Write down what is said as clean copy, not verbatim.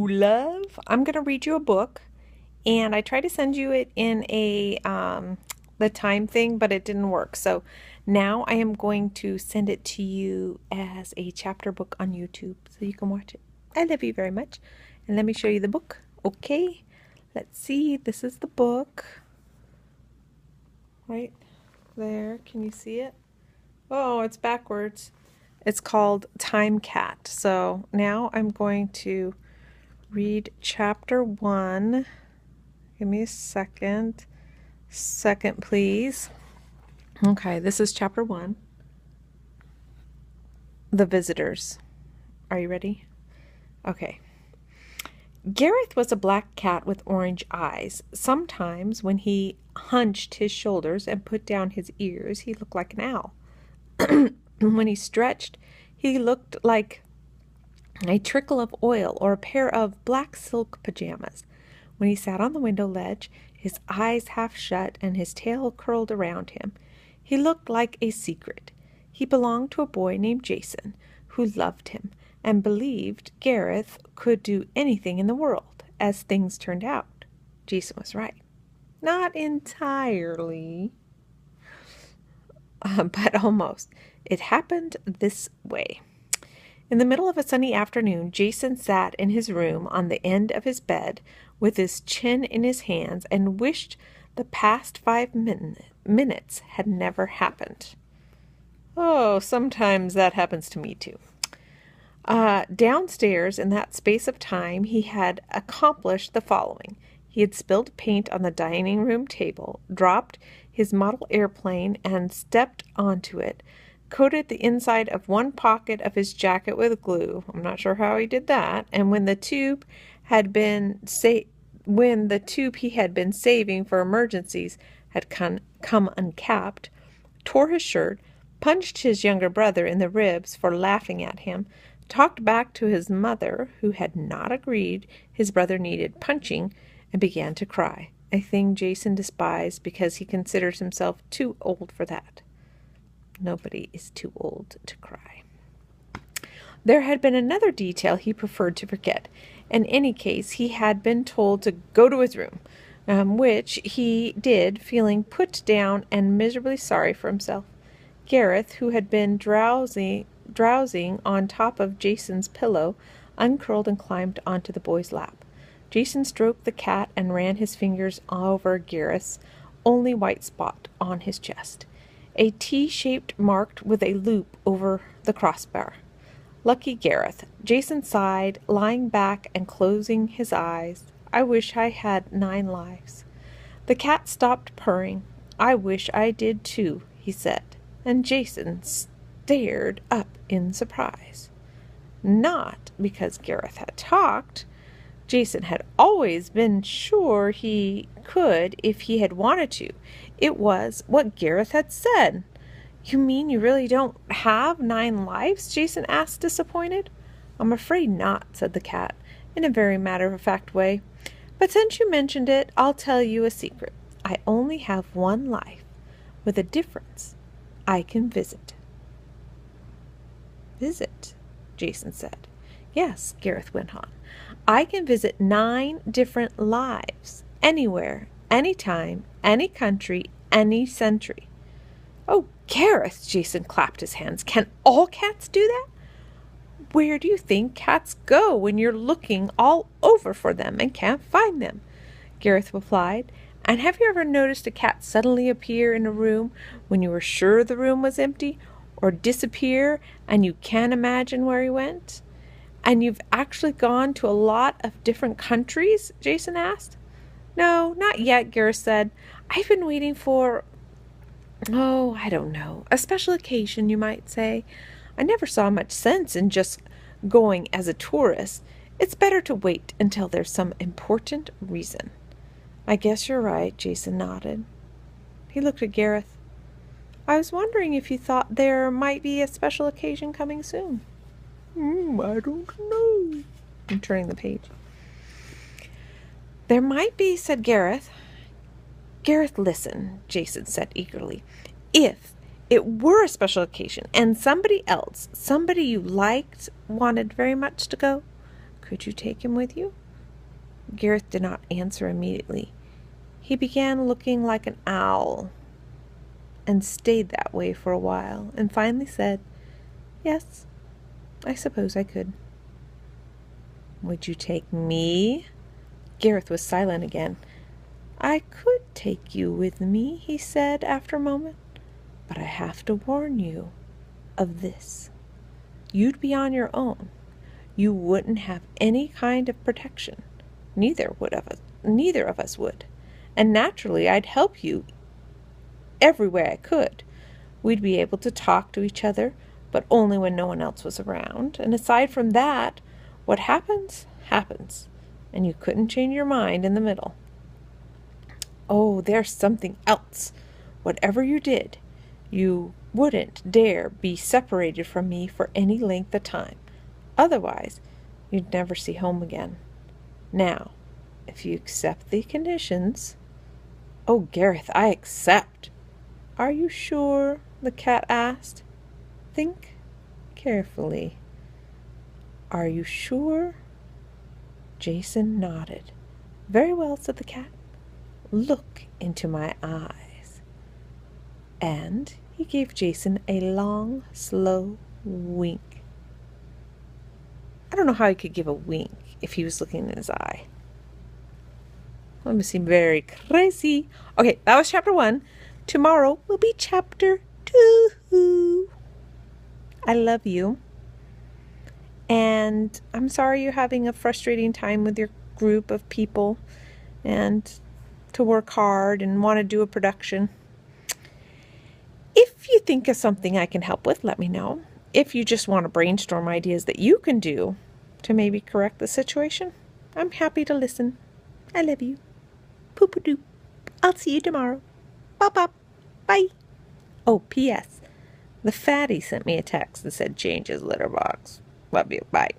love. I'm going to read you a book, and I tried to send you it in the time thing, but it didn't work. So now I am going to send it to you as a chapter book on YouTube so you can watch it. I love you very much. And let me show you the book. Okay, let's see. This is the book. Right there. Can you see it? Oh, it's backwards. It's called Time Cat. So now I'm going to read chapter 1. Give me a second. Second, please. Okay, this is chapter 1. The Visitors. Are you ready? Okay. Gareth was a black cat with orange eyes. Sometimes when he hunched his shoulders and put down his ears, he looked like an owl. When he stretched, he looked like a trickle of oil or a pair of black silk pajamas. When he sat on the window ledge, his eyes half shut and his tail curled around him, he looked like a secret. He belonged to a boy named Jason, who loved him and believed Gareth could do anything in the world. As things turned out, Jason was right. Not entirely, but almost. It happened this way. In the middle of a sunny afternoon, Jason sat in his room on the end of his bed with his chin in his hands and wished the past 5 minutes had never happened. Oh, sometimes that happens to me too. Downstairs, in that space of time, he had accomplished the following. He had spilled paint on the dining room table, dropped his model airplane and stepped onto it, coated the inside of one pocket of his jacket with glue. I'm not sure how he did that. And when the tube he had been saving for emergencies had come uncapped, tore his shirt, punched his younger brother in the ribs for laughing at him, talked back to his mother, who had not agreed his brother needed punching, and began to cry, a thing Jason despised because he considers himself too old for that. Nobody is too old to cry. There had been another detail he preferred to forget. In any case, he had been told to go to his room, which he did, feeling put down and miserably sorry for himself. Gareth, who had been drowsing on top of Jason's pillow, uncurled and climbed onto the boy's lap. Jason stroked the cat and ran his fingers over Gareth's only white spot on his chest, a T-shaped marked with a loop over the crossbar. Lucky Gareth. Jason sighed, lying back and closing his eyes. I wish I had 9 lives. The cat stopped purring. I wish I did too, he said, and Jason stared up in surprise. Not because Gareth had talked. Jason had always been sure he could if he had wanted to. It was what Gareth had said. You mean you really don't have 9 lives? Jason asked, disappointed. I'm afraid not, said the cat, in a very matter-of-fact way. But since you mentioned it, I'll tell you a secret. I only have 1 life, with a difference. I can visit. Visit, Jason said. Yes, Gareth went on. I can visit 9 different lives, anywhere, anytime, any country, any century. Oh, Gareth, Jason clapped his hands. Can all cats do that? Where do you think cats go when you're looking all over for them and can't find them? Gareth replied. And have you ever noticed a cat suddenly appear in a room when you were sure the room was empty, or disappear and you can't imagine where he went? And you've actually gone to a lot of different countries? Jason asked. No, not yet, Gareth said. I've been waiting for, I don't know, a special occasion, you might say. I never saw much sense in just going as a tourist. It's better to wait until there's some important reason. I guess you're right, Jason nodded. He looked at Gareth. I was wondering if you thought there might be a special occasion coming soon. I don't know. I'm turning the page. There might be, said Gareth. Gareth, listen, Jason said eagerly. If it were a special occasion and somebody else, somebody you liked, wanted very much to go, Could you take him with you? Gareth did not answer immediately. He began looking like an owl and stayed that way for a while, and finally said, "Yes, I suppose I could." "Would you take me?" Gareth was silent again. "I could take you with me," he said after a moment, "but I have to warn you of this. You'd be on your own. You wouldn't have any kind of protection. Neither of us would. And naturally, I'd help you every way I could. We'd be able to talk to each other, but only when no one else was around. And aside from that, what happens, happens. And you couldn't change your mind in the middle. Oh, there's something else. Whatever you did, you wouldn't dare be separated from me for any length of time. Otherwise, you'd never see home again. Now, if you accept the conditions—" "Oh, Gareth, I accept." "Are you sure?" the cat asked. "Think carefully. Are you sure?" Jason nodded. "Very well," said the cat. "Look into my eyes." And he gave Jason a long, slow wink. I don't know how he could give a wink if he was looking in his eye. That must seem very crazy. Okay, that was chapter 1. Tomorrow will be chapter 2. I love you. And I'm sorry you're having a frustrating time with your group of people and to work hard and want to do a production. If you think of something I can help with, let me know. If you just want to brainstorm ideas that you can do to maybe correct the situation, I'm happy to listen. I love you. Poop-a-doop. I'll see you tomorrow. Bop-bop. Bye. Oh, P.S. The fatty sent me a text that said change his litter box. Love you. Bye.